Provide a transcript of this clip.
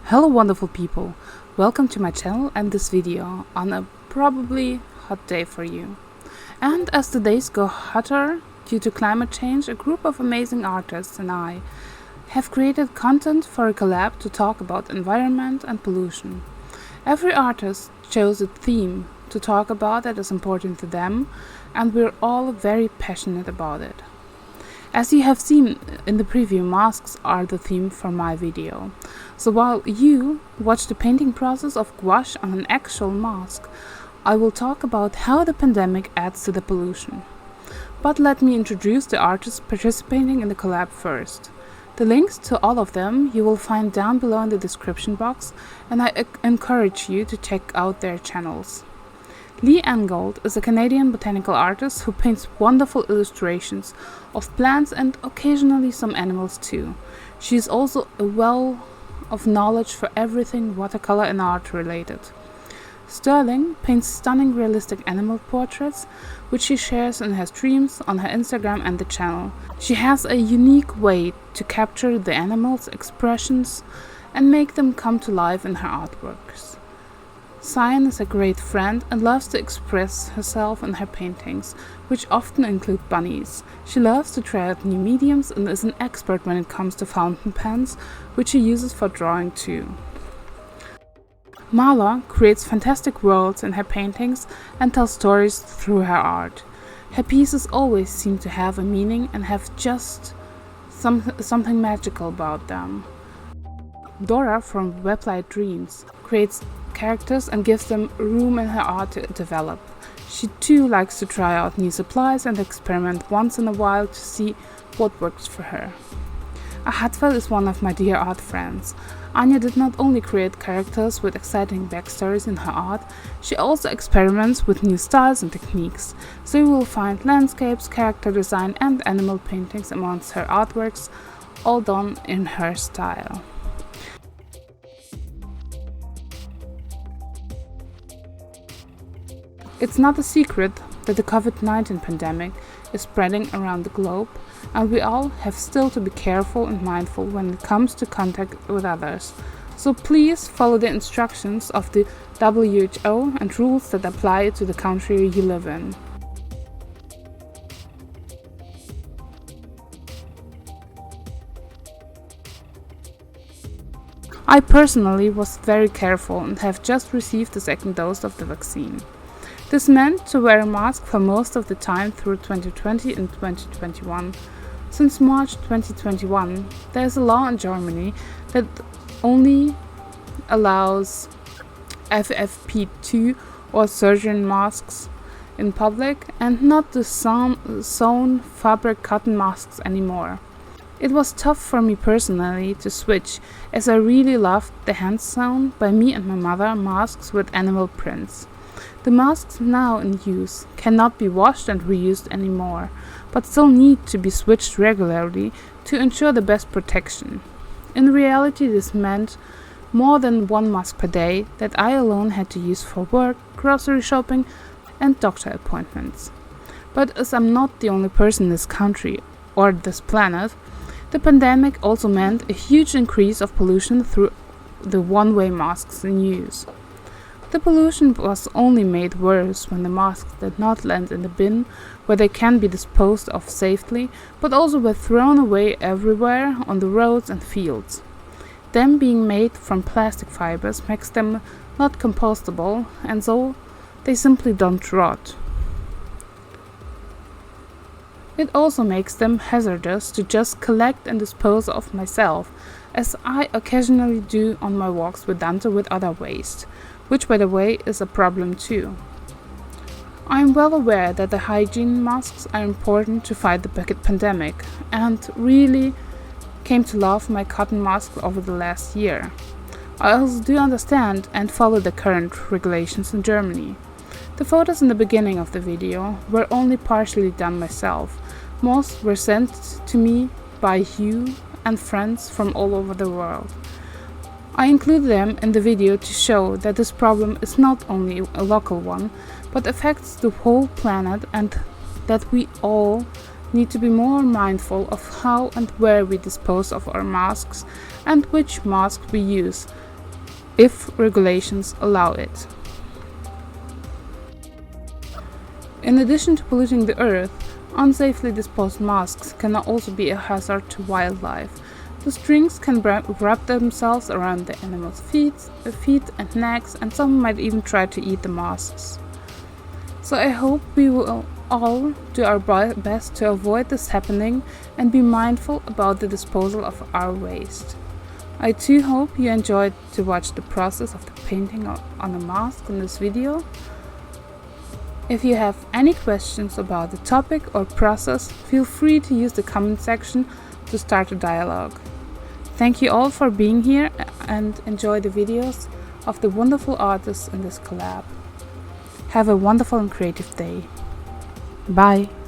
Hello wonderful people, welcome to my channel and this video on a probably hot day for you. And as the days go hotter due to climate change, a group of amazing artists and I have created content for a collab to talk about environment and pollution. Every artist chose a theme to talk about that is important to them, and we're all very passionate about it. As you have seen in the preview, masks are the theme for my video. So while you watch the painting process of gouache on an actual mask, I will talk about how the pandemic adds to the pollution. But let me introduce the artists participating in the collab first. The links to all of them you will find down below in the description box, and I encourage you to check out their channels. Angold is a Canadian botanical artist who paints wonderful illustrations of plants and occasionally some animals too. She is also a well of knowledge for everything watercolor and art related. Sterling paints stunning realistic animal portraits, which she shares in her streams on her Instagram and the channel. She has a unique way to capture the animals' expressions and make them come to life in her artworks. Cyane is a great friend and loves to express herself in her paintings, which often include bunnies. She loves to try out new mediums and is an expert when it comes to fountain pens, which she uses for drawing too. Marla creates fantastic worlds in her paintings and tells stories through her art. Her pieces always seem to have a meaning and have just something magical about them. Dora from Weblight Dreams creates characters and gives them room in her art to develop. She too likes to try out new supplies and experiment once in a while to see what works for her. Achatfell is one of my dear art friends. Anya did not only create characters with exciting backstories in her art, she also experiments with new styles and techniques, so you will find landscapes, character design and animal paintings amongst her artworks, all done in her style. It's not a secret that the COVID-19 pandemic is spreading around the globe, and we all have still to be careful and mindful when it comes to contact with others. So please follow the instructions of the WHO and rules that apply to the country you live in. I personally was very careful and have just received the second dose of the vaccine. This meant to wear a mask for most of the time through 2020 and 2021. Since March 2021, there is a law in Germany that only allows FFP2 or surgeon masks in public and not the sewn fabric cotton masks anymore. It was tough for me personally to switch, as I really loved the hand-sewn by me and my mother masks with animal prints. The masks now in use cannot be washed and reused anymore, but still need to be switched regularly to ensure the best protection. In reality, this meant more than one mask per day that I alone had to use for work, grocery shopping and doctor appointments. But as I'm not the only person in this country or this planet, the pandemic also meant a huge increase of pollution through the one-way masks in use. The pollution was only made worse when the masks did not land in the bin where they can be disposed of safely, but also were thrown away everywhere on the roads and fields. Them being made from plastic fibers makes them not compostable, and so they simply don't rot. It also makes them hazardous to just collect and dispose of myself, as I occasionally do on my walks with Dante with other waste, which by the way is a problem too. I am well aware that the hygiene masks are important to fight the pandemic, and really came to love my cotton mask over the last year. I also do understand and follow the current regulations in Germany. The photos in the beginning of the video were only partially done myself. Most were sent to me by you and friends from all over the world. I include them in the video to show that this problem is not only a local one, but affects the whole planet, and that we all need to be more mindful of how and where we dispose of our masks and which masks we use, if regulations allow it. In addition to polluting the earth, unsafely disposed masks can also be a hazard to wildlife. The strings can wrap themselves around the animals' feet and necks, and some might even try to eat the masks. So I hope we will all do our best to avoid this happening and be mindful about the disposal of our waste. I too hope you enjoyed to watch the process of the painting on a mask in this video. If you have any questions about the topic or process, feel free to use the comment section to start a dialogue. Thank you all for being here and enjoy the videos of the wonderful artists in this collab. Have a wonderful and creative day. Bye!